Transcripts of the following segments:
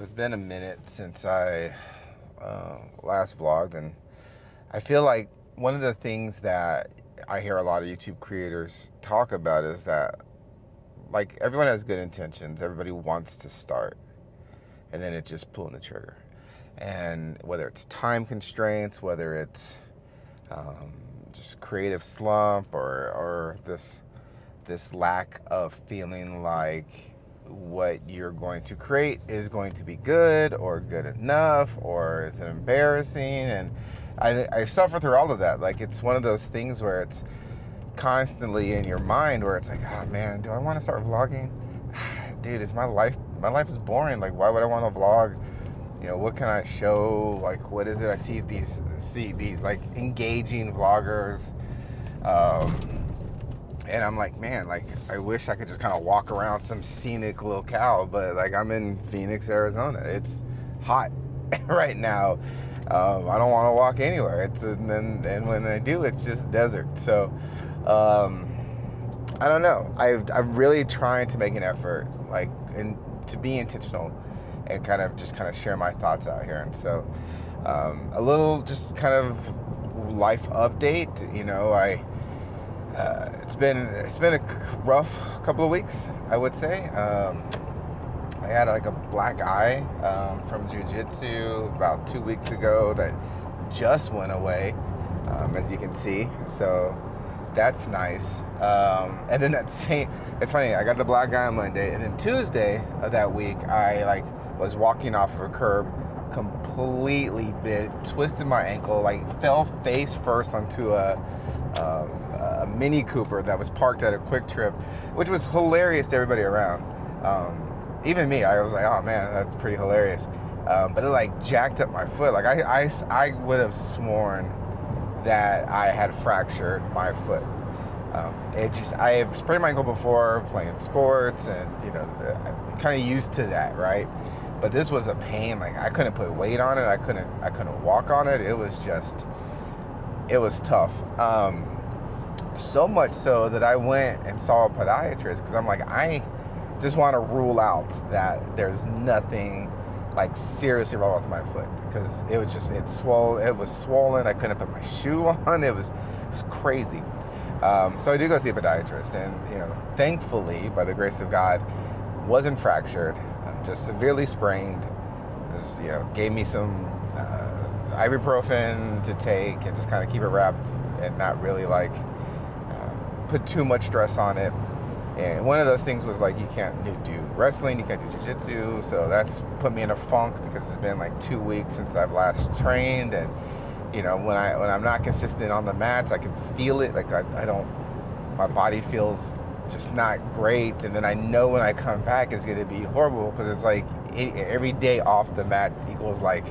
So it's been a minute since I last vlogged, and I feel like one of the things that I hear a lot of YouTube creators talk about is that, like, everyone has good intentions, everybody wants to start, and then it's just pulling the trigger. And whether it's time constraints, whether it's just creative slump, or this lack of feeling like what you're going to create is going to be good or good enough, or is it embarrassing? And I suffer through all of that. Like, it's one of those things where it's constantly in your mind, where it's like, oh man, do I want to start vlogging? Dude, it's my life is boring. Like, why would I want to vlog? You know, what can I show? Like, what is it? I see these like engaging vloggers, and I'm like, man, like, I wish I could just kind of walk around some scenic locale, but like, I'm in Phoenix, Arizona. It's hot right now. I don't want to walk anywhere. And when I do, it's just desert. So I don't know. I'm really trying to make an effort, like, to be intentional and kind of share my thoughts out here. And so a little just kind of life update. You know, it's been a rough couple of weeks, I would say. I had like a black eye from jiu-jitsu about 2 weeks ago that just went away, as you can see. So that's nice. And then it's funny, I got the black eye on Monday, and then Tuesday of that week, I was walking off of a curb, completely twisted my ankle, like fell face first onto a Mini Cooper that was parked at a Quick Trip, which was hilarious to everybody around. Even me, I was like, oh man, that's pretty hilarious. But it like jacked up my foot. Like I would have sworn that I had fractured my foot. I have sprained my ankle before playing sports, and you know, I'm kind of used to that, right? But this was a pain. Like, I couldn't put weight on it. I couldn't walk on it. It was tough. So much so that I went and saw a podiatrist, because I'm like, I just want to rule out that there's nothing like seriously wrong with my foot, because it was swollen. I couldn't put my shoe on. It was crazy. So I do go see a podiatrist, and you know, thankfully, by the grace of God, wasn't fractured, just severely sprained. Just, you know, gave me some ibuprofen to take and just kind of keep it wrapped and not really like put too much stress on it. And one of those things was like, you can't do wrestling, you can't do jiu-jitsu, so that's put me in a funk, because it's been like 2 weeks since I've last trained. And you know, when I'm not consistent on the mats, I can feel it. Like, my body feels just not great, and then I know when I come back it's going to be horrible, because it's like every day off the mats equals like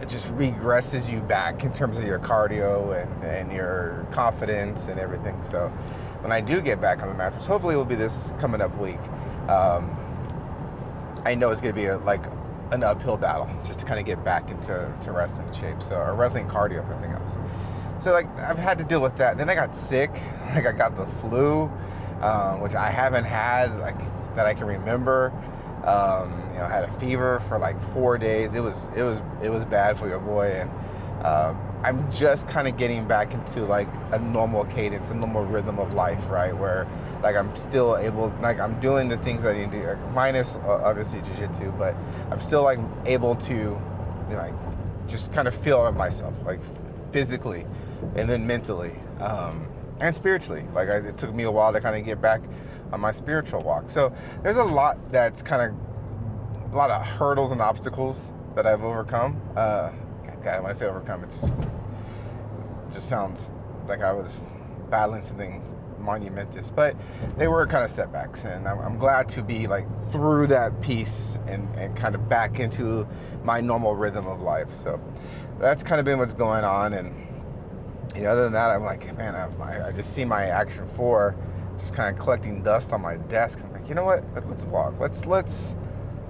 just regresses you back in terms of your cardio and your confidence and everything. So when I do get back on the mat, which hopefully will be this coming up week, I know it's going to be an uphill battle just to kind of get back into wrestling shape. So, or wrestling cardio, if nothing else. So like, I've had to deal with that. Then I got sick. Like, I got the flu, which I haven't had like that I can remember. You know, I had a fever for like 4 days. It was bad for your boy. And I'm just kind of getting back into like a normal cadence, a normal rhythm of life, right? Where like I'm still able, like I'm doing the things that I need to do, like, minus obviously jiu-jitsu, but I'm still like able to, you know, like just kind of feel myself, like physically and then mentally, and spiritually. Like, it took me a while to kind of get back on my spiritual walk. So there's a lot of hurdles and obstacles that I've overcome. God, when I say overcome, it just sounds like I was battling something monumentous, but they were kind of setbacks, and I'm glad to be like through that piece and kind of back into my normal rhythm of life. So that's kind of been what's going on. And you know, other than that, I'm like, man, I just see my Action 4 just kind of collecting dust on my desk. I'm like, you know what? Let's vlog.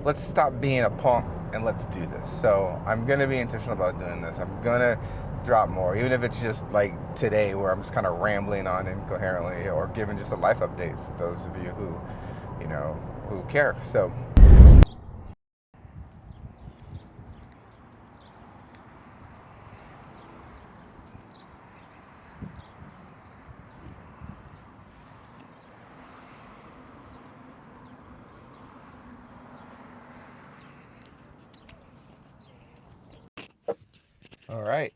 Let's stop being a punk and let's do this. So I'm gonna be intentional about doing this. I'm gonna drop more, even if it's just like today, where I'm just kind of rambling on incoherently, or giving just a life update for those of you who, you know, who care. So All right,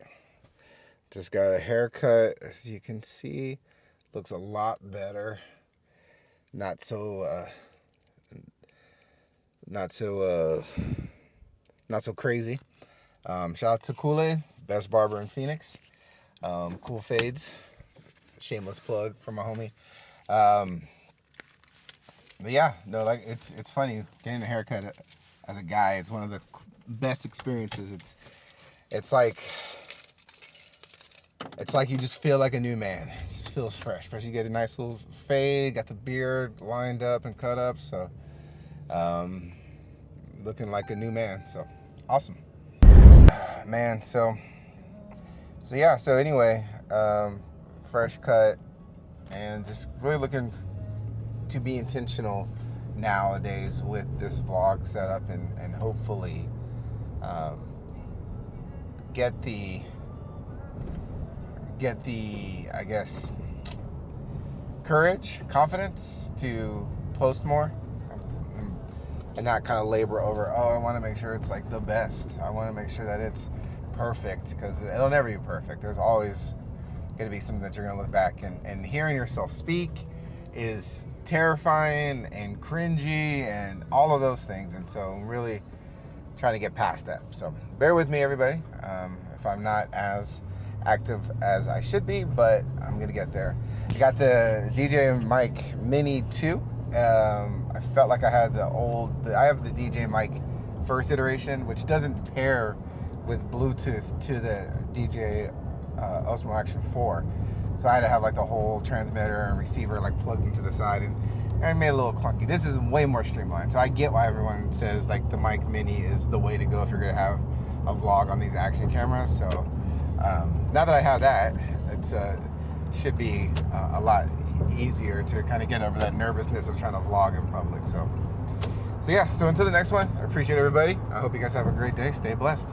just got a haircut, as you can see. Looks a lot better. Not so crazy. Shout out to Kool-Aid, best barber in Phoenix. Cool fades. Shameless plug for my homie. But yeah, no, like it's funny getting a haircut as a guy. It's one of the best experiences. It's like you just feel like a new man. It just feels fresh. Especially you get a nice little fade, got the beard lined up and cut up, so looking like a new man. So awesome, man. So yeah. So anyway, fresh cut, and just really looking to be intentional nowadays with this vlog setup, and hopefully get the I guess courage, confidence to post more, and not kind of labor over, I want to make sure it's like the best. I want to make sure that it's perfect, because it'll never be perfect. There's always going to be something that you're going to look back, and hearing yourself speak is terrifying and cringy and all of those things. And so I'm really trying to get past that. So bear with me, everybody, if I'm not as active as I should be, but I'm gonna get there. I got the DJI mic Mini 2. I felt like I had I have the DJI mic first iteration, which doesn't pair with Bluetooth to the DJI Osmo Action 4. So I had to have like the whole transmitter and receiver like plugged into the side, and it made it a little clunky. This is way more streamlined. So I get why everyone says like the mic Mini is the way to go if you're gonna have a vlog on these action cameras. So now that I have that, it should be a lot easier to kind of get over that nervousness of trying to vlog in public. So yeah, so until the next one, I appreciate everybody. I hope you guys have a great day. Stay blessed.